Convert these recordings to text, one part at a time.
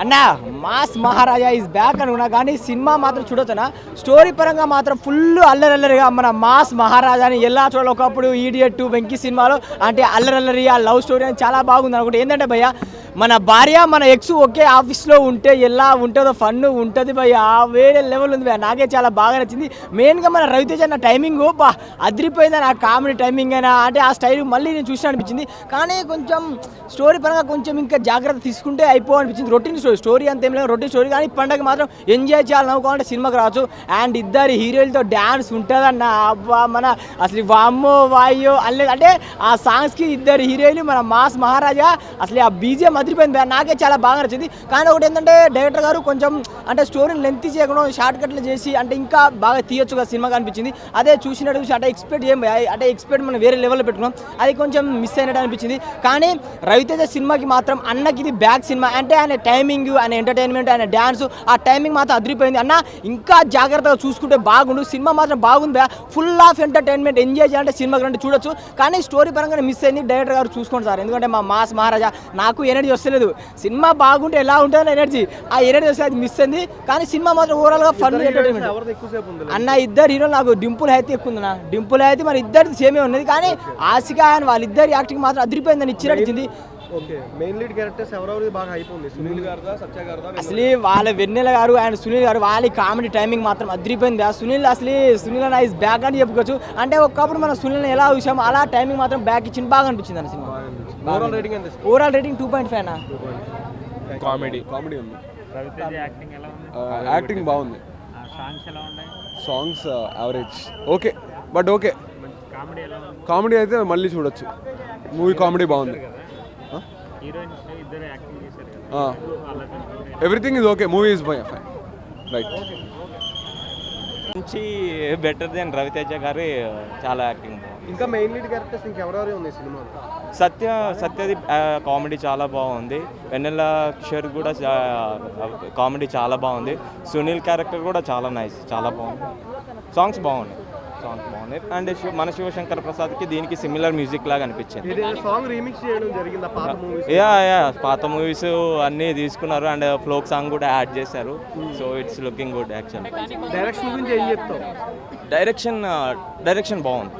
అన్న mass Maharaja is back అనుకున్నా కానీ సినిమా మాత్రం చూడొచ్చునా స్టోరీ పరంగా మాత్రం ఫుల్ అల్లరల్లరిగా మన మాస్ మహారాజాని ఎలా చూడాలి. ఒకప్పుడు ఈడియట్ వెంకీ సినిమాలో అంటే అల్లరల్లరి ఆ లవ్ స్టోరీ అని చాలా బాగుంది అనుకుంటే ఏంటంటే భయ్య మన భార్య మన ఎక్స్ ఒకే ఆఫీస్లో ఉంటే ఎలా ఉంటుందో ఫన్ ఉంటుంది భయ్య, వేరే లెవెల్ ఉంది భయ్య. నాకే చాలా బాగా నచ్చింది. మెయిన్గా మన రవితేజ అన్న టైమింగ్ బా అదిరిపోయిందని ఆ కామెడీ టైమింగ్ అయినా అంటే ఆ స్టైల్ మళ్ళీ నేను చూసిన అనిపించింది. కానీ కొంచెం స్టోరీ పరంగా కొంచెం ఇంకా జాగ్రత్త తీసుకుంటే అయిపోవనిపించింది. రొటీన్ స్టోరీ అంత ఏం లేదు, రొటీన్ స్టోరీ. కానీ పండగ మాత్రం ఎంజాయ్ చేయాలి నవ్వుకోవాలంటే సినిమాకి రావచ్చు. అండ్ ఇద్దరు హీరోలతో డ్యాన్స్ ఉంటుందన్న అబ్బా మన అసలు వామ్మో వాయో అనలేదు అంటే ఆ సాంగ్స్కి ఇద్దరు హీరోయిన్లు మన మాస్ మహారాజా అసలు ఆ బీజిఎం అదిరిపోయింది. నాకే చాలా బాగా నచ్చింది. కానీ ఒకటి ఏంటంటే డైరెక్టర్ గారు కొంచెం అంటే స్టోరీని లెంత్ చేయకుండా షార్ట్ కట్లు చేసి అంటే ఇంకా బాగా తీయొచ్చుగా సినిమాగా అనిపించింది. అదే చూసినట్టు చూసి అంటే ఎక్స్పెక్ట్ మనం వేరే లెవెల్లో పెట్టుకున్నాం, అది కొంచెం మిస్ అయినట్టు అనిపించింది. కానీ రవితేజ సినిమాకి మాత్రం అన్నకి ఇది బ్యాక్ సినిమా అంటే ఆయన టైమింగ్ ఆయన ఎంటర్టైన్మెంట్ ఆయన డ్యాన్స్ ఆ టైమింగ్ మాత్రం అదిరిపోయింది. అన్న ఇంకా జాగ్రత్తగా చూసుకుంటే బాగుండు. సినిమా మాత్రం బాగుంది, ఫుల్ ఆఫ్ ఎంటర్టైన్మెంట్ ఎంజాయ్ చేయాలంటే సినిమాకి రండి చూడొచ్చు. కానీ స్టోరీ పరంగా మిస్ అయింది. డైరెక్టర్ గారు చూసుకోండి సార్, ఎందుకంటే మా మాస్ మహారాజా నాకు ఎనర్జీ వస్తలేదు. సినిమా బాగుంటే ఎలా ఉంటుందో ఎనర్జీ ఆ ఎనర్జీ వస్తే అది మిస్ అయింది. కానీ సినిమా మాత్రం ఓవరాల్గా ఫన్ ఎంటర్టైన్మెంట్. అన్న ఇద్దరు హీరోలు నాకు డింపుల్ అయితే ఎక్కువ ఉందన్న, డింపుల్ అయితే మరి ఇద్దరిది సేమే ఉన్నది. కానీ ఆసికా అండ్ వాళ్ళిద్దరి యాక్టింగ్ మాత్రం అదిరిపోయిందని ఇచ్చినట్టు. అసలు వాళ్ళ వెన్నెల గారు అండ్ సునీల్ గారు వాళ్ళ కామెడీ టైమింగ్ మాత్రం అదిరిపోయింది. సునీల్ అన్న ఈజ్ బ్యాక్ అని చెప్పుకోవచ్చు. అంటే ఒకప్పుడు మనం సునీల్ ఎలా చూసాము అలా టైమింగ్ మాత్రం బ్యాక్ ఇచ్చింది, బాగా అనిపించింది అన్న సినిమా. ఓవరాల్ రేటింగ్ 2.5 అన్న. కామెడీ ఉంది, యాక్టింగ్ బాగుంది, songs average okay but okay. Comedy అయితే మళ్ళీ చూడొచ్చు, మూవీ కామెడీ బాగుంది. Everything is okay, movie is fine right. నుంచి బెటర్ దెన్ రవితేజ గారి చాలా యాక్టింగ్. ఇంకా మెయిన్ లీడ్ క్యారెక్టర్స్ ఇంకెవరెవరు ఉంది సినిమా? సత్యది కామెడీ చాలా బాగుంది. వెన్నెల కిషోర్ కూడా కామెడీ చాలా బాగుంది. సునీల్ క్యారెక్టర్ కూడా చాలా నైస్, చాలా బాగుంది. సాంగ్స్ బాగున్నాయి అండ్ మన శివశంకర్ ప్రసాద్కి దీనికి సిమిలర్ మ్యూజిక్ లాగా అనిపించింది. పాత మూవీస్ అన్నీ తీసుకున్నారు అండ్ ఫ్లోక్ సాంగ్ కూడా యాడ్ చేశారు. So it's looking good. Actually direction బాగుంది.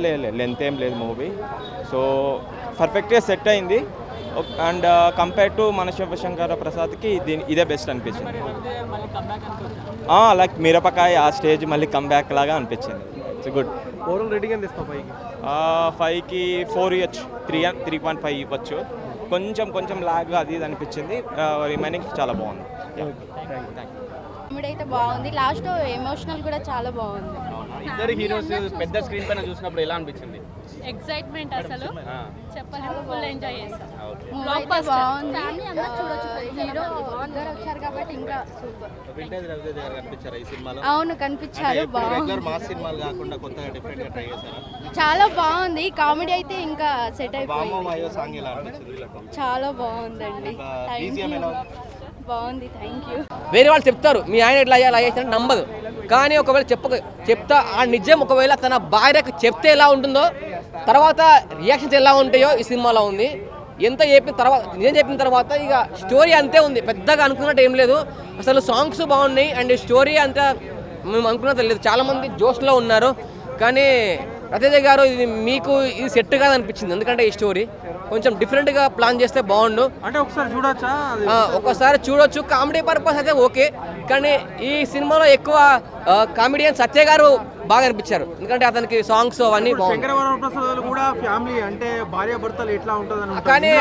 లేదు లెంత్ ఏం లేదు మూవీ. సో పర్ఫెక్ట్గా సెట్ అయింది. అండ్ కంపేర్ టు మన శివశంకర ప్రసాద్కి ఇదే బెస్ట్ అనిపించింది. లైక్ మిరపకాయ ఆ స్టేజ్ మళ్ళీ కంబ్యాక్ లాగా అనిపించింది. It's good. ఓవరాల్ రేటింగ్ ఎంత ఇస్తావు? 5కి 4 ఇవ్వచ్చు, 3.5 ఇవ్వచ్చు. కొంచెం లాగ్ అది ఇది అనిపించింది. రిమైనింగ్ చాలా బాగుంది. కామెడీ అయితే బాగుంది, లాస్ట్ ఎమోషనల్ కూడా చాలా బాగుంది. ఇద్దరు హీరోస్ పెద్ద స్క్రీన్ పైన చూసినప్పుడు ఎలా అనిపించింది? ఎక్సైట్మెంట్ అసలు చెప్పలేదు, ఫుల్ ఎంజాయ్ చేస్తాం. బాగుంది, హీరో అందరూ వచ్చారు కాబట్టి ఇంకా వింటేజ్ రవితేజ గారు కనిపించారా ఈ సినిమాలో? అవును కనిపించారు, రెగ్యులర్ మాస్ సినిమాలు కాకుండా కొత్తగా డిఫరెంట్ గా ట్రై చేశారా? చాలా బాగుంది. కామెడీ అయితే ఇంకా సెట్ అయిపోయింది. వామో సాంగ్ ఎలా అనిపించింది? చాలా బాగుందండి, బాగుంది. Thank you. వేరే వాళ్ళు చెప్తారు మీ ఆయన ఎట్లా అయ్యా అలా చేస్తారని నమ్మదు. కానీ ఒకవేళ చెప్తా ఆ నిజం ఒకవేళ తన భార్యకు చెప్తే ఎలా ఉంటుందో తర్వాత రియాక్షన్స్ ఎలా ఉంటాయో ఈ సినిమాలో ఉంది. ఎంత చెప్పిన తర్వాత నిజం చెప్పిన తర్వాత ఇక స్టోరీ అంతే ఉంది, పెద్దగా అనుకున్నట్టు ఏం లేదు. అసలు సాంగ్స్ బాగున్నాయి అండ్ స్టోరీ అంతా మేము అనుకున్నది లేదు. చాలామంది జోష్లో ఉన్నారు కానీ రవితేజ గారు మీకు ఇది సెట్ కాదనిపించింది. ఎందుకంటే ఈ స్టోరీ కొంచెం డిఫరెంట్గా ప్లాన్ చేస్తే బాగుండు. అంటే ఒకసారి చూడొచ్చు. కామెడీ పర్పస్ అయితే ఓకే, కానీ ఈ సినిమాలో ఎక్కువ కామెడియన్ సత్య గారు బాగా అనిపించారు. ఎందుకంటే అతనికి సాంగ్స్ అవన్నీ బాగుంది. కానీ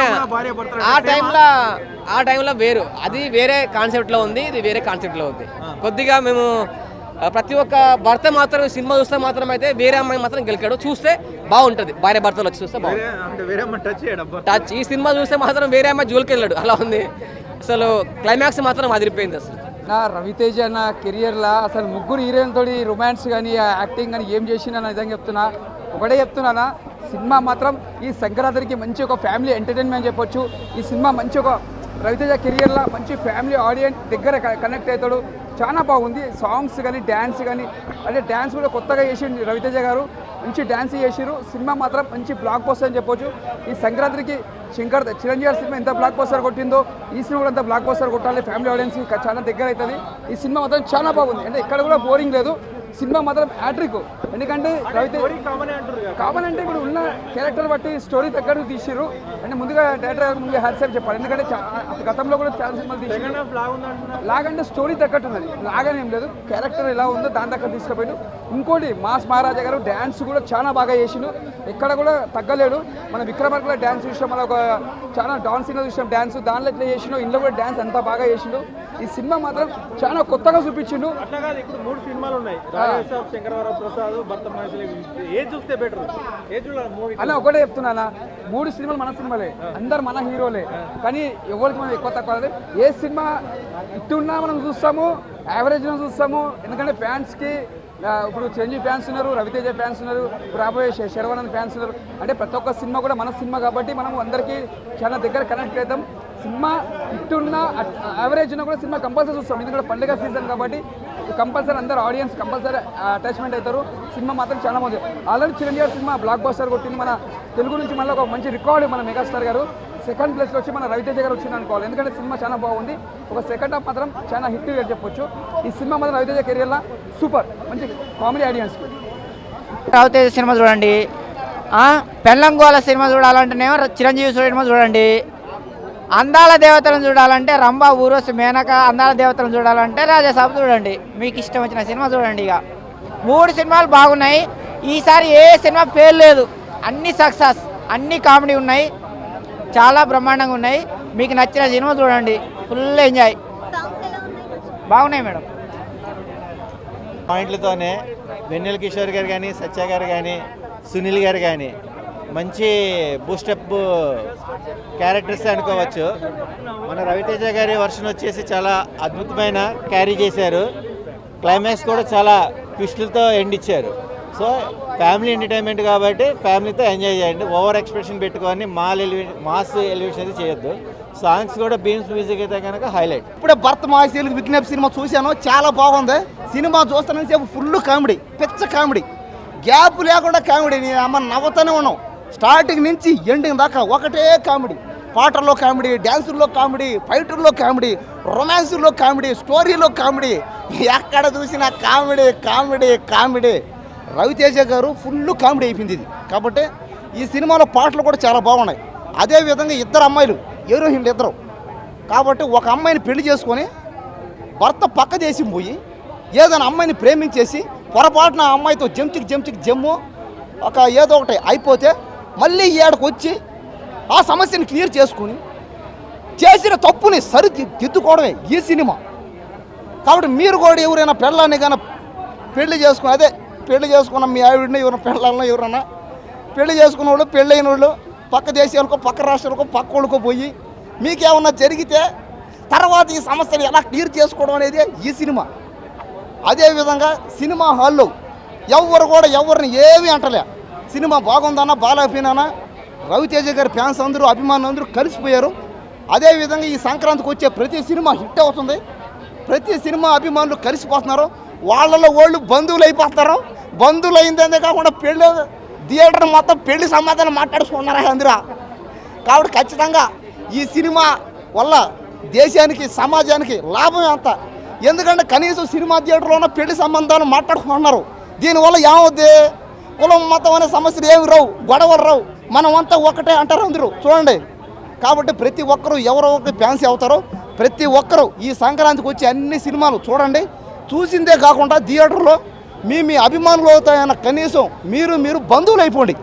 ఆ టైంలో వేరు, అది వేరే కాన్సెప్ట్లో ఉంది, ఇది వేరే కాన్సెప్ట్లో ఉంది. కొద్దిగా మేము ప్రతి ఒక్క భర్త మాత్రం సినిమా చూస్తే మాత్రం అయితే వేరే అమ్మాయి మాత్రం గెలికాడు. చూస్తే బాగుంటుంది, భార్య భర్తలు వచ్చి చూస్తే బాగుంటుంది. టచ్ ఈ సినిమా చూస్తే మాత్రం వేరే అమ్మాయి జోలికి వెళ్ళాడు, అలా ఉంది. అసలు క్లైమాక్స్ మాత్రం అదిరిపోయింది. అసలు నా రవితేజ నా కెరియర్లో అసలు ముగ్గురు హీరోయిన్తో రొమాన్స్ కానీ యాక్టింగ్ కానీ ఏం చేసినా నిజంగా చెప్తున్నా, ఒకటే చెప్తున్నానా, సినిమా మాత్రం ఈ సంక్రాంతికి మంచి ఒక ఫ్యామిలీ ఎంటర్టైన్మెంట్ చెప్పొచ్చు. ఈ సినిమా మంచి ఒక రవితేజ కెరియర్లో మంచి ఫ్యామిలీ ఆడియన్స్ దగ్గర కనెక్ట్ అవుతాడు. చాలా బాగుంది. సాంగ్స్ కానీ డ్యాన్స్ కానీ, అంటే డ్యాన్స్ కూడా కొత్తగా చేసిండు రవితేజ గారు, మంచి డ్యాన్స్ చేసిరు. సినిమా మాత్రం మంచి బ్లాక్ బస్టర్ అని చెప్పొచ్చు. ఈ సంక్రాంతికి చిరంజీవి గారి సినిమా ఎంత బ్లాక్ బస్టర్ కొట్టిందో ఈ సినిమా కూడా అంత బ్లాక్ బస్టర్ కొట్టాలి. ఫ్యామిలీ ఆడియన్స్కి చాలా దగ్గర అవుతుంది. ఈ సినిమా మాత్రం చాలా బాగుంది, అంటే ఎక్కడ కూడా బోరింగ్ లేదు. సినిమా మాత్రం హ్యాట్రిక్. ఎందుకంటే రవితేజ కామన్ అంటే ఇప్పుడు ఉన్న క్యారెక్టర్ బట్టి స్టోరీ తగ్గట్టు తీసిర్రు. అంటే ముందుగా డైరెక్టర్ గారు ముందుగా హ్యాట్స్ చెప్పాలి. ఎందుకంటే గతంలో కూడా చాలా సినిమాలు తీసిరు. లాగంటే స్టోరీ తగ్గట్టు ఉన్నది, లాగానే ఏం లేదు. క్యారెక్టర్ ఎలా ఉందో దాని దగ్గర తీసుకుపోయాడు. ఇంకోటి మాస్ మహారాజా గారు డ్యాన్స్ కూడా చాలా బాగా చేసిండు, ఎక్కడ కూడా తగ్గలేడు. మన విక్రమార్కుల డ్యాన్స్ చూసాం, మన ఒక చాలా డాన్స్ సీన్లో చూసాం డ్యాన్స్, దానిలో ఎట్లా చేసిండు, ఇంట్లో కూడా డ్యాన్స్ అంతా బాగా చేసిండు. ఈ సినిమా మాత్రం చాలా కొత్తగా చూపించిండు. అట్లా కాదు, ఇప్పుడు 3 సినిమాలు ఉన్నాయి, శంకరవర ప్రసాద్, భర్త మహేశ్వరి. ఏది చూస్తే బెటర్? ఏది చూడాలి మూవీ? అలా ఒకటే చెప్తున్నా, 3 సినిమాలు మన సినిమాలే, అందరు మన హీరోలే. కానీ ఎవరికి మనం ఎక్కువ తక్కువ లేదు. ఏ సినిమా ఇట్టున్నా మనం చూస్తాము, యావరేజ్లో చూస్తాము. ఎందుకంటే ఫ్యాన్స్కి ఇప్పుడు చిరంజీవి ఫ్యాన్స్ ఉన్నారు, రవితేజ ఫ్యాన్స్ ఉన్నారు, రాబోయే శర్వానంద్ ఫ్యాన్స్ ఉన్నారు. అంటే ప్రతి ఒక్క సినిమా కూడా మన సినిమా కాబట్టి మనం అందరికీ చాలా దగ్గర కనెక్ట్ అవుతాం. సినిమా ఇట్టున్నా యావరేజ్ ఉన్నా కూడా సినిమా కంపల్సరీ చూస్తాం. ఎందుకంటే పండుగ సీజన్ కాబట్టి కంపల్సరీ అందరు ఆడియన్స్ కంపల్సరీ అటాచ్మెంట్ అవుతారు. సినిమా మాత్రం చాలా బాగుంది. Already Chiranjeevi cinema block buster కొట్టింది. మన తెలుగు నుంచి మళ్ళీ ఒక మంచి రికార్డు మన మెగాస్టార్ గారు. సెకండ్ ప్లేస్లో వచ్చి మన రవితేజ గారు వచ్చింది అనుకోవాలి. ఎందుకంటే సినిమా చాలా బాగుంది. ఒక సెకండ్ హాఫ్ మాత్రం చాలా హిట్ అని చెప్పొచ్చు. ఈ సినిమా మాత్రం రవితేజ కెరియర్లో సూపర్, మంచి కామెడీ ఆడియన్స్. రవితేజ సినిమా చూడండి, పెళ్ళంగోల సినిమా చూడాలంటేనేమో చిరంజీవి సినిమా చూడండి, అందాల దేవతలను చూడాలంటే రంభా ఊర్వశి మేనక, అందాల దేవతలను చూడాలంటే రాజాసాబు చూడండి. మీకు ఇష్టం వచ్చిన సినిమా చూడండి. ఇక 3 సినిమాలు బాగున్నాయి. ఈసారి ఏ సినిమా ఫెయిల్ లేదు, అన్ని సక్సెస్, అన్ని కామెడీ ఉన్నాయి, చాలా బ్రహ్మాండంగా ఉన్నాయి. మీకు నచ్చిన సినిమా చూడండి, ఫుల్ ఎంజాయ్. బాగున్నాయి మేడం. పాయింట్లతోనే వెన్నెల కిషోర్ గారు కానీ, సత్య గారు కానీ, సునీల్ గారు కానీ మంచి బూస్టప్ క్యారెక్టర్స్ అనుకోవచ్చు. మన రవితేజ గారి వర్షన్ వచ్చేసి చాలా అద్భుతమైన క్యారీ చేశారు. క్లైమాక్స్ కూడా చాలా ట్విస్టులతో ఎండ్ ఇచ్చారు. సో ఫ్యామిలీ ఎంటర్టైన్మెంట్ కాబట్టి ఫ్యామిలీతో ఎంజాయ్ చేయండి. ఓవర్ ఎక్స్పెక్టేషన్ పెట్టుకొని మాస్ ఎలివేషన్ అయితే చేయొద్దు. సాంగ్స్ కూడా బీమ్స్ మ్యూజిక్ అయితే కనుక హైలైట్. ఇప్పుడే భర్త మహేశ్వరి విజ్ఞప్తి సినిమా చూశాను, చాలా బాగుంది. సినిమా చూస్తానని సేపు ఫుల్ కామెడీ, పిచ్చ కామెడీ, గ్యాప్ లేకుండా కామెడీ. అమ్మ నవ్వుతూనే ఉన్నాం స్టార్టింగ్ నుంచి ఎండింగ్ దాకా. ఒకటే కామెడీ, పాటల్లో కామెడీ, డ్యాన్సుల్లో కామెడీ, ఫైటర్లో కామెడీ, రొమాన్సుల్లో కామెడీ, స్టోరీలో కామెడీ, ఎక్కడ చూసినా కామెడీ కామెడీ కామెడీ. రవితేజ గారు ఫుల్ కామెడీ అయిపోయింది ఇది. కాబట్టి ఈ సినిమాలో పాటలు కూడా చాలా బాగున్నాయి. అదేవిధంగా 2 అమ్మాయిలు హీరోయిన్లు 2. కాబట్టి ఒక అమ్మాయిని పెళ్లి చేసుకొని భర్త పక్క దేశం పోయి ఏదైనా అమ్మాయిని ప్రేమించేసి పొరపాటున ఆ అమ్మాయితో జమ్ము ఒక ఏదో ఒకటి అయిపోతే మళ్ళీ ఏడకు వచ్చి ఆ సమస్యని క్లియర్ చేసుకుని చేసిన తప్పుని సరిదిద్దుకోవడమే ఈ సినిమా. కాబట్టి మీరు కూడా ఎవరైనా పెళ్ళాన్ని కానీ పెళ్లి చేసుకున్న మీ ఆవిడని ఎవరన్నా పెళ్లి చేసుకున్న వాళ్ళు, పెళ్ళైన వాళ్ళు పక్క దేశాలకో పక్క రాష్ట్రాలకో పక్క వాళ్ళకో పోయి మీకేమన్నా జరిగితే తర్వాత ఈ సమస్యను ఎలా క్లియర్ చేసుకోవడం అనేది ఈ సినిమా. అదేవిధంగా సినిమా హాల్లో ఎవరిని ఏమీ అంటలే. సినిమా బాగుందన్నా బాగాలేకపోయినా రవితేజ గారి ఫ్యాన్స్ అందరూ, అభిమానులు అందరూ కలిసిపోయారు. అదేవిధంగా ఈ సంక్రాంతికి వచ్చే ప్రతి సినిమా హిట్ అవుతుంది. ప్రతి సినిమా అభిమానులు కలిసిపోతున్నారు. వాళ్ళలో వాళ్ళు బంధువులు అయిపోతారు. బంధువులు అయిందే కాకుండా పెళ్ళి థియేటర్ మొత్తం పెళ్లి సమాధానం మాట్లాడుకున్నారు అందరూ. కాబట్టి ఖచ్చితంగా ఈ సినిమా వల్ల దేశానికి, సమాజానికి లాభం ఎంత. ఎందుకంటే కనీసం సినిమా థియేటర్లోనే పెళ్లి సంబంధాలు మాట్లాడుకుంటున్నారు. దీనివల్ల ఏమవుద్ది, కులం మతం అనే సమస్యలు ఏమి రావు, గొడవలు రావు, మనమంతా ఒకటే అంటారు అందరూ చూడండి. కాబట్టి ప్రతి ఒక్కరూ ఎవరో ఒకరు ఫ్యాన్స్ అవుతారు. ప్రతి ఒక్కరూ ఈ సంక్రాంతికి వచ్చి అన్ని సినిమాలు చూడండి. చూసిందే కాకుండా థియేటర్లో మీ అభిమానులు అవుతాయన్న కనీసం మీరు బంధువులు అయిపోండి.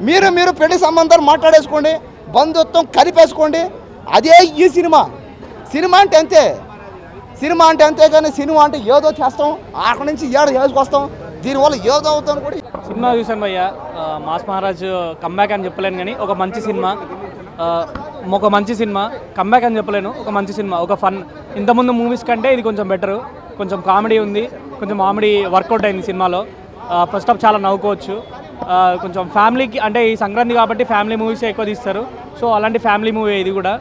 మీరు పెళ్లి సంబంధాలు మాట్లాడేసుకోండి, బంధుత్వం కలిపేసుకోండి. అదే ఈ సినిమా అంటే అంతే. సినిమా అంటే అంతే కానీ సినిమా అంటే ఏదో చేస్తాం, అక్కడి నుంచి వేసుకొస్తాం, దీనివల్ల ఏదో అవుతాం కూడా. సినిమా చూసాను భయ్య, మాస్ మహారాజ్ కంబ్యాక్ అని చెప్పలేను కానీ ఒక మంచి సినిమా కంబ్యాక్ అని చెప్పలేను, ఒక మంచి సినిమా, ఒక ఫన్. ఇంతకుముందు మూవీస్ కంటే ఇది కొంచెం బెటరు. కొంచెం కామెడీ ఉంది, కొంచెం కామెడీ వర్కౌట్ అయింది సినిమాలో. ఫస్ట్ హాఫ్ చాలా నవ్వుకోవచ్చు. కొంచెం ఫ్యామిలీకి, అంటే ఈ సంక్రాంతి కాబట్టి ఫ్యామిలీ మూవీసే ఎక్కువ తీస్తారు. సో అలాంటి ఫ్యామిలీ మూవీ ఇది కూడా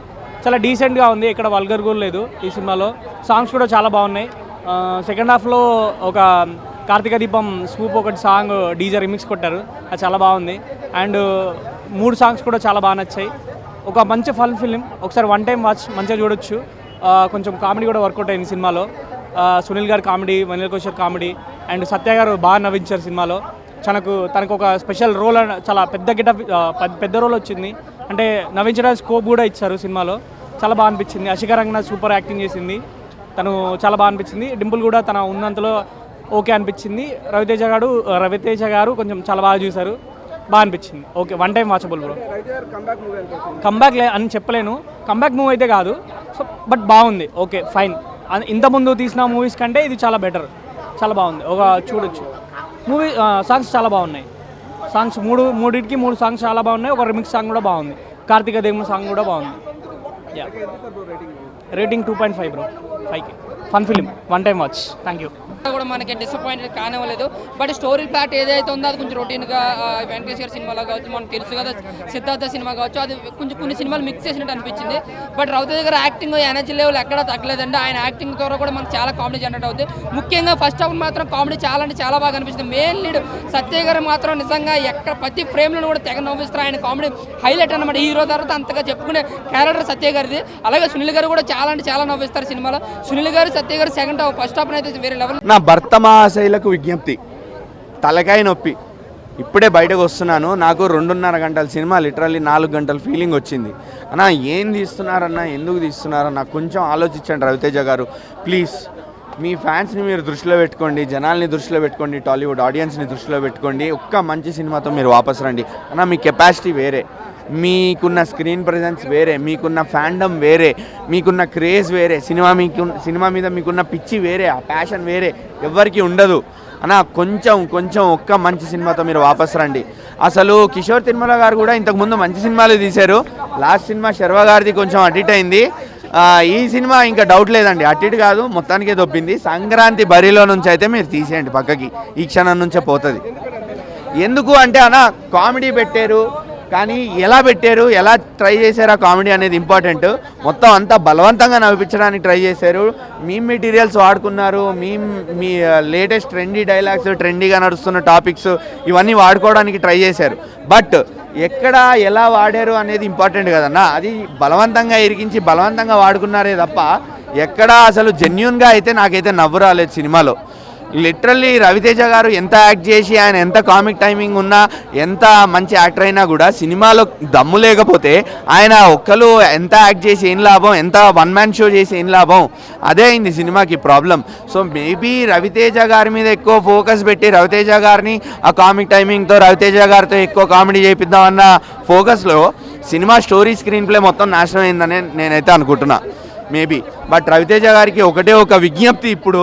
చాలా డీసెంట్గా ఉంది, ఇక్కడ వల్గర్ కూడా లేదు ఈ సినిమాలో. సాంగ్స్ కూడా చాలా బాగున్నాయి. సెకండ్ హాఫ్లో ఒక కార్తీక దీపం స్కూప్ ఒకటి సాంగ్ డీజే రిమిక్స్ కొట్టారు, అది చాలా బాగుంది. అండ్ 3 సాంగ్స్ కూడా చాలా బాగా నచ్చాయి. ఒక మంచి ఫన్ ఫిలిం, ఒకసారి వన్ టైం వాచ్ మంచిగా చూడొచ్చు. కొంచెం కామెడీ కూడా వర్కౌట్ అయింది సినిమాలో. సునీల్ గారి comedy, Vennela Kishore comedy and Satya గారు బాగా నవ్వించారు సినిమాలో. తనకు ఒక స్పెషల్ రోల్, చాలా పెద్ద రోల్ వచ్చింది. అంటే నవ్వించడానికి స్కోప్ కూడా ఇచ్చారు సినిమాలో, చాలా బాగా అనిపించింది. అశికా రంగనాథ్ సూపర్ యాక్టింగ్ చేసింది, తను చాలా బాగా అనిపించింది. డింపుల్ కూడా తన ఉన్నంతలో ఓకే అనిపించింది. రవితేజ గారు కొంచెం చాలా బాగా చూశారు, బాగా అనిపించింది. Okay, one time watchable bro. Comeback అని చెప్పలేను, కంబ్యాక్ మూవీ అయితే కాదు, సో బట్ బాగుంది. Okay fine. ఇంతకుముందు తీసిన మూవీస్ కంటే ఇది చాలా బెటర్, చాలా బాగుంది. చూడొచ్చు. మూవీ సాంగ్స్ చాలా బాగున్నాయి. సాంగ్స్ మూడింటికి 3 సాంగ్స్ చాలా బాగున్నాయి. ఒక రిమిక్స్ సాంగ్ కూడా బాగుంది, కార్తీక దేమ సాంగ్ కూడా బాగుంది. రేటింగ్ 2.5 బ్రో, 5కి. Fun film, one time watch. Thank you. కూడా మనకి డిసప్పాయింటెడ్ కానివ్వలేదు. బట్ స్టోరీ ప్లాట్ ఏదైతే ఉందో అది కొంచెం రొటీన్గా వెంకటేష్ గారి సినిమాలో కావచ్చు, మనకు తెలుసు కదా సిద్ధార్థ సినిమా కావచ్చు, అది కొంచెం కొన్ని సినిమాలు మిక్స్ చేసినట్టు అనిపించింది. బట్ రవితేజ గారి యాక్టింగ్ ఎనర్జీ లెవెల్ ఎక్కడా తగ్గలేదండి. ఆయన యాక్టింగ్ ద్వారా కూడా మనకు చాలా కామెడీ జనరేట్ అవుతుంది. ముఖ్యంగా ఫస్ట్ హాఫ్ మాత్రం కామెడీ చాలా అంటే చాలా బాగా అనిపిస్తుంది. మెయిన్ లీడ్ సత్య గారు మాత్రం నిజంగా ఎక్కడ ప్రతి ఫ్రేమ్లో కూడా తెగ నవ్విస్తారు. ఆయన కామెడీ హైలైట్ అన్నమాట. హీరో తర్వాత అంతగా చెప్పుకునే క్యారెక్టర్ సత్య గారిది. అలాగే సునీల్ గారు కూడా చాలా అంటే చాలా నవ్విస్తారు సినిమాలో. సునీల్ గారు సత్య గారు సెకండ్ హాఫ్, ఫస్ట్ హాఫ్ అయితే వేరే లెవెల్. నా భర్త మహాశైలకు విజ్ఞప్తి, తలకాయ నొప్పి. ఇప్పుడే బయటకు వస్తున్నాను, నాకు 2.5 గంటల సినిమా లిటరల్లీ 4 గంటల ఫీలింగ్ వచ్చింది. అన్నా ఏం తీస్తున్నారన్నా, ఎందుకు తీస్తున్నారన్నా కొంచెం ఆలోచించండి రవితేజ గారు ప్లీజ్. మీ ఫ్యాన్స్ని మీరు దృష్టిలో పెట్టుకోండి, జనాల్ని దృష్టిలో పెట్టుకోండి, టాలీవుడ్ ఆడియన్స్ని దృష్టిలో పెట్టుకోండి. ఒక్క మంచి సినిమాతో మీరు వాపస్ రండి అన్న. మీ కెపాసిటీ వేరే, మీకున్న స్క్రీన్ ప్రెజెన్స్ వేరే, మీకున్న ఫ్యాండమ్ వేరే, మీకున్న క్రేజ్ వేరే, సినిమా మీద మీకున్న పిచ్చి వేరే, ఆ ప్యాషన్ వేరే, ఎవ్వరికి ఉండదు అన్న. కొంచెం ఒక్క మంచి సినిమాతో మీరు వాపస్ రండి. అసలు కిషోర్ తిరుమల గారు కూడా ఇంతకుముందు మంచి సినిమాలు తీశారు. లాస్ట్ సినిమా శర్వ గారిది కొంచెం అటు అయింది. ఈ సినిమా ఇంకా డౌట్ లేదండి, అటు కాదు మొత్తానికే దొబ్బింది. సంక్రాంతి బరిలో నుంచి అయితే మీరు తీసేయండి పక్కకి, ఈ క్షణం నుంచే పోతుంది. ఎందుకు అంటే అన్న కామెడీ పెట్టారు, కానీ ఎలా పెట్టారు, ఎలా ట్రై చేశారు ఆ కామెడీ అనేది ఇంపార్టెంట్. మొత్తం అంతా బలవంతంగా నవ్వించడానికి ట్రై చేశారు. మీమ్ మెటీరియల్స్ వాడుకున్నారు, మీ లేటెస్ట్ ట్రెండీ డైలాగ్స్, ట్రెండీగా నడుస్తున్న టాపిక్స్ ఇవన్నీ వాడుకోవడానికి ట్రై చేశారు. బట్ ఎక్కడ ఎలా వాడారు అనేది ఇంపార్టెంట్ కదన్నా. అది బలవంతంగా ఇరికించి బలవంతంగా వాడుకున్నారే తప్ప ఎక్కడ అసలు జెన్యూన్గా అయితే నాకైతే నవ్వు రాలేదు సినిమాలో. లిటరల్లీ రవితేజ గారు ఎంత యాక్ట్ చేసి, ఆయన ఎంత కామిక్ టైమింగ్ ఉన్నా, ఎంత మంచి యాక్టర్ అయినా కూడా సినిమాలో దమ్ము లేకపోతే ఆయన ఒక్కరు ఎంత యాక్ట్ చేసి ఏం లాభం, ఎంత వన్ మ్యాన్ షో చేసి ఏం లాభం, అదే అయింది సినిమాకి ప్రాబ్లం. సో మేబీ రవితేజ గారి మీద ఎక్కువ ఫోకస్ పెట్టి రవితేజ గారిని ఆ కామిక్ టైమింగ్తో రవితేజ గారితో ఎక్కువ కామెడీ చేపిద్దామన్న ఫోకస్లో సినిమా స్టోరీ స్క్రీన్ ప్లే మొత్తం నాశనం అయిందని నేనైతే అనుకుంటున్నా మేబీ. బట్ రవితేజ గారికి ఒకటే ఒక విజ్ఞప్తి ఇప్పుడు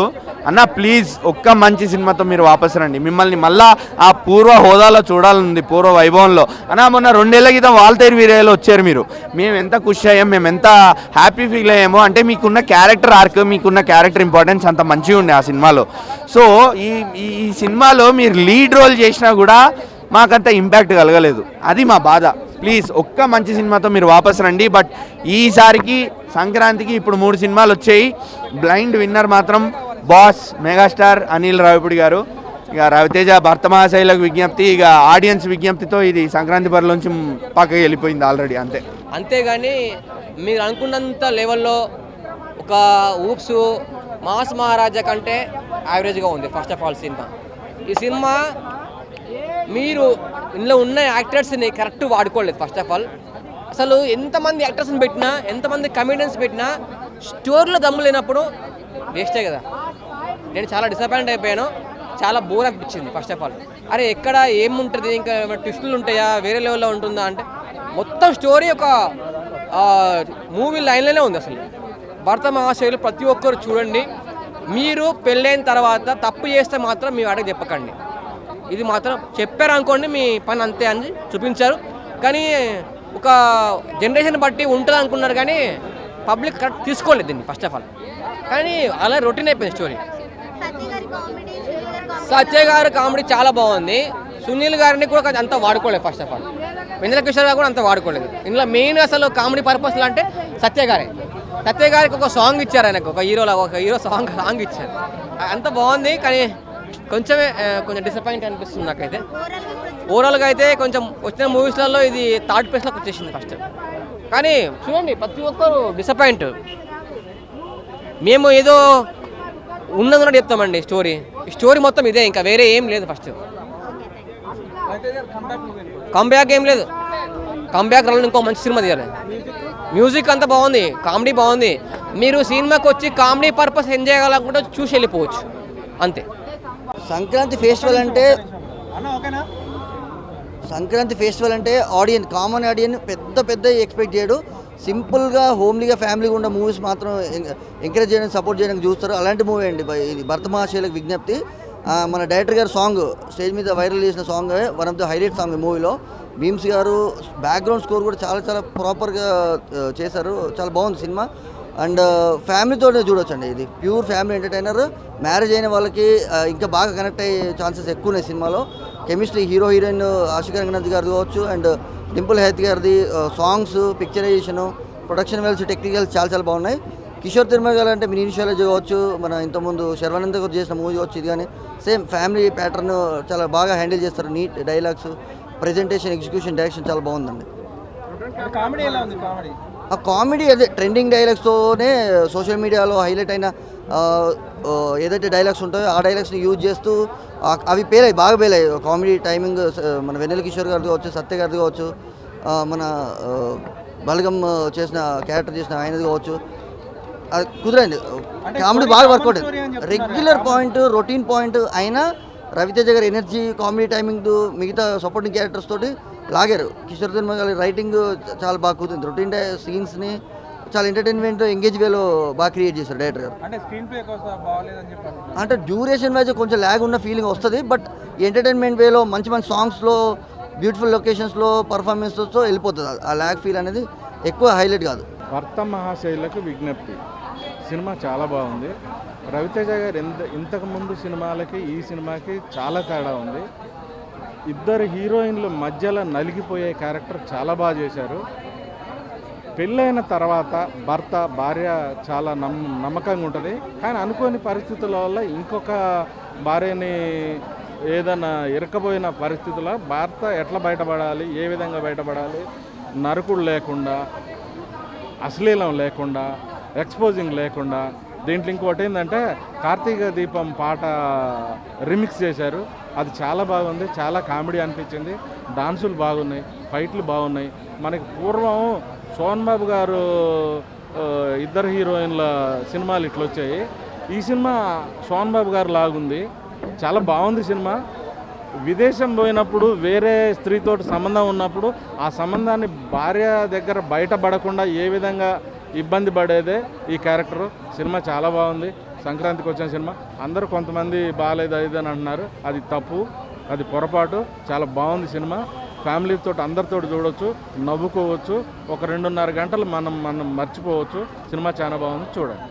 అన్న, ప్లీజ్ ఒక్క మంచి సినిమాతో మీరు వాపసు రండి. మిమ్మల్ని మళ్ళా ఆ పూర్వ హోదాలో చూడాలనుంది, పూర్వ వైభవంలో. అన్న మొన్న 2 ఏళ్ల క్రితం వాల్తేరు వీరయ్యలో వచ్చారు మీరు, మేము ఎంత ఖుషి అయ్యాం, మేము ఎంత హ్యాపీ ఫీల్ అయ్యామో. అంటే మీకున్న క్యారెక్టర్ ఆర్క్, మీకున్న క్యారెక్టర్ ఇంపార్టెన్స్ అంత మంచిగా ఉండే ఆ సినిమాలో. సో ఈ సినిమాలో మీరు లీడ్ రోల్ చేసినా కూడా మాకంత ఇంపాక్ట్ కలగలేదు, అది మా బాధ. ప్లీజ్ ఒక్క మంచి సినిమాతో మీరు వాపసు రండి. బట్ ఈసారికి సంక్రాంతికి ఇప్పుడు 3 సినిమాలు వచ్చాయి. బ్లైండ్ విన్నర్ మాత్రం బాస్ మెగాస్టార్ అనిల్ రావిపూడి గారు. ఇక రవితేజ భర్త మహాశైలకు విజ్ఞప్తి, ఇక ఆడియన్స్ విజ్ఞప్తితో ఇది సంక్రాంతి బరిలోంచి పక్కకి వెళ్ళిపోయింది ఆల్రెడీ, అంతే. అంతేగాని మీరు అనుకున్నంత లెవెల్లో ఒక ఊప్స్ మాస్ మహారాజా కంటే యావరేజ్గా ఉంది ఫస్ట్ ఆఫ్ ఆల్ సినిమా. ఈ సినిమా మీరు ఇందులో ఉన్న యాక్టర్స్ని కరెక్ట్ వాడుకోలేదు ఫస్ట్ ఆఫ్ ఆల్. అసలు ఎంతమంది యాక్టర్స్ని పెట్టినా, ఎంతమంది కమెడియన్స్ పెట్టినా స్టోరీలో దమ్ము లేనప్పుడు వేస్టే కదా. నేను చాలా డిసప్పాయింట్ అయిపోయాను, చాలా బోర్ అనిపించింది ఫస్ట్ ఆఫ్ ఆల్. అరే ఎక్కడ ఏముంటుంది, ఇంకా ట్విస్టులు ఉంటాయా, వేరే లెవెల్లో ఉంటుందా అంటే మొత్తం స్టోరీ ఒక మూవీ లైన్లోనే ఉంది. అసలు భర్త మహాశైలు ప్రతి ఒక్కరు చూడండి. మీరు పెళ్ళైన తర్వాత తప్పు చేస్తే మాత్రం మీ వాడికి చెప్పకండి. ఇది మాత్రం చెప్పారు అనుకోండి, మీ పని అంతే అని చూపించారు. కానీ ఒక జనరేషన్ బట్టి ఉంటుంది అనుకున్నారు, కానీ పబ్లిక్ కరెక్ట్ తీసుకోలేదు దీన్ని ఫస్ట్ ఆఫ్ ఆల్. కానీ అలా రొటీన్ అయిపోయింది స్టోరీ. సత్య గారు కామెడీ చాలా బాగుంది. సునీల్ గారిని కూడా అంత వాడుకోలేదు. ఫస్ట్ ఆఫ్ ఆల్ వెన్నెల కిషోర్ గారు కూడా అంత వాడుకోలేదు. ఇందులో మెయిన్ అసలు కామెడీ పర్పస్లో అంటే సత్య గారికి ఒక సాంగ్ ఇచ్చారు, ఆయనకు ఒక హీరో సాంగ్ ఇచ్చారు. అంత బాగుంది, కానీ కొంచెం డిసప్పాయింట్ అనిపిస్తుంది నాకైతే. ఓవరాల్గా అయితే కొంచెం వచ్చిన మూవీస్లలో ఇది థర్డ్ ప్లేస్లోకి వచ్చేసింది ఫస్ట్. కానీ చూడండి ప్రతి ఒక్కరు డిసప్పాయింట్. మేము ఏదో ఉన్నది చెప్తామండి. స్టోరీ మొత్తం ఇదే, ఇంకా వేరే ఏం లేదు. ఫస్ట్ కంబ్యాక్ ఏం లేదు. కంబ్యాక్ రావాలి, ఇంకో మంచి సినిమా తీయాలి. మ్యూజిక్ అంతా బాగుంది, కామెడీ బాగుంది. మీరు సినిమాకి వచ్చి కామెడీ పర్పస్ ఎంజాయ్ చేయాలనుకుంటే చూసి వెళ్ళిపోవచ్చు అంతే. సంక్రాంతి ఫెస్టివల్ అంటే కామన్ ఆడియన్ పెద్ద ఎక్స్పెక్ట్ చేయడు. సింపుల్గా హోమ్లీగా ఫ్యామిలీగా ఉన్న మూవీస్ మాత్రం ఎంకరేజ్ చేయడానికి సపోర్ట్ చేయడానికి చూస్తారు. అలాంటి మూవీ అండి ఇది భరత మహాశయులకు విజ్ఞప్తి. మన డైరెక్టర్ గారు సాంగ్ స్టేజ్ మీద వైరల్ చేసిన song one of the highlight song మూవీలో. భీమ్స్ గారు బ్యాక్గ్రౌండ్ స్కోర్ కూడా చాలా ప్రాపర్గా చేశారు. చాలా బాగుంది సినిమా. అండ్ ఫ్యామిలీతోనే చూడొచ్చు అండి. ఇది ప్యూర్ ఫ్యామిలీ ఎంటర్టైనర్. మ్యారేజ్ అయిన వాళ్ళకి ఇంకా బాగా కనెక్ట్ అయ్యే ఛాన్సెస్ ఎక్కువ ఉన్నాయి సినిమాలో. కెమిస్ట్రీ హీరోయిన్ ఆశికా రంగనాథ్ గారిది కావచ్చు, అండ్ డింపుల్ హెత్ గారిది సాంగ్స్, పిక్చరైజేషను, ప్రొడక్షన్ వాల్యూస్, టెక్నికల్స్ చాలా బాగున్నాయి. కిషోర్ తిరుమల గారు అంటే మినీ షాలేజ్ కావచ్చు, మన ఇంతకుముందు శర్వానంద్ గారు చేసిన మూవీ కావచ్చు, ఇది కానీ సేమ్ ఫ్యామిలీ ప్యాటర్న్ చాలా బాగా హ్యాండిల్ చేస్తారు. Neat dialogues, presentation, execution, direction చాలా బాగుందండి. ఆ కామెడీ అదే ట్రెండింగ్ డైలాగ్స్తోనే సోషల్ మీడియాలో హైలైట్ అయిన ఏదైతే డైలాగ్స్ ఉంటాయో ఆ డైలాగ్స్ని యూజ్ చేస్తూ అవి బాగా పేలాయి. కామెడీ టైమింగ్ మన వెన్నెల కిషోర్ గారిది కావచ్చు, సత్య గారిది కావచ్చు, మన బలగం చేసిన క్యారెక్టర్ చేసిన ఆయనది కావచ్చు, అది కుదిరింది. కామెడీ బాగా వర్కౌట్ అయింది. రెగ్యులర్ పాయింట్, రొటీన్ పాయింట్ అయినా రవితేజ గారి ఎనర్జీ, కామెడీ టైమింగ్, మిగతా సపోర్టింగ్ క్యారెక్టర్స్ తోటి లాగారు. కిషోర్ తిరుమల గారి రైటింగ్ చాలా బాగా కుదిరింది. రొటీన్ సీన్స్ని చాలా ఎంటర్టైన్మెంట్, ఎంగేజ్ వేలో బాగా క్రియేట్ చేశారు డైరెక్టర్ గారు. అంటే డ్యూరేషన్ వైజ్ కొంచెం ల్యాగ్ ఉన్న ఫీలింగ్ వస్తుంది. బట్ ఎంటర్టైన్మెంట్ వేలో మంచి సాంగ్స్లో, బ్యూటిఫుల్ లొకేషన్స్లో, పర్ఫార్మెన్స్తో వెళ్ళిపోతుంది. ఆ ల్యాగ్ ఫీల్ అనేది ఎక్కువ హైలైట్ కాదు. భర్త మహాశైలకు విజ్ఞప్తి సినిమా చాలా బాగుంది. రవితేజ గారు ఇంతకుముందు సినిమాలకి ఈ సినిమాకి చాలా తేడా ఉంది. ఇద్దరు హీరోయిన్లు మధ్యలో నలిగిపోయే క్యారెక్టర్ చాలా బాగా చేశారు. పెళ్ళైన తర్వాత భార్య చాలా నమ్మకంగా ఉంటుంది. కానీ అనుకోని పరిస్థితుల వల్ల ఇంకొక భార్యని ఏదైనా ఇరకపోయిన పరిస్థితుల్లో భర్త ఎట్లా బయటపడాలి, ఏ విధంగా బయటపడాలి, నరకుడు లేకుండా, అశ్లీలం లేకుండా, ఎక్స్పోజింగ్ లేకుండా. దీంట్లో ఇంకోటి ఏంటంటే కార్తీక దీపం పాట రిమిక్స్ చేశారు. అది చాలా బాగుంది, చాలా కామెడీ అనిపించింది. డాన్సులు బాగున్నాయి, ఫైట్లు బాగున్నాయి. మనకి పూర్వం సోహన్ బాబు గారు ఇద్దరు హీరోయిన్ల సినిమాలు ఇట్లా వచ్చాయి. ఈ సినిమా సోహన్ బాబు గారు లాగుంది, చాలా బాగుంది సినిమా. విదేశం పోయినప్పుడు వేరే స్త్రీతో సంబంధం ఉన్నప్పుడు ఆ సంబంధాన్ని భార్య దగ్గర బయటపడకుండా ఏ విధంగా ఇబ్బంది పడేదే ఈ క్యారెక్టరు. సినిమా చాలా బాగుంది. సంక్రాంతికి వచ్చిన సినిమా. అందరూ కొంతమంది బాగాలేదు అది అని అంటున్నారు, అది తప్పు, అది పొరపాటు. చాలా బాగుంది సినిమా. ఫ్యామిలీతో అందరితో చూడవచ్చు, నవ్వుకోవచ్చు. ఒక 2.5 గంటలు మనం మర్చిపోవచ్చు. సినిమా చాలా బాగుంది, చూడండి.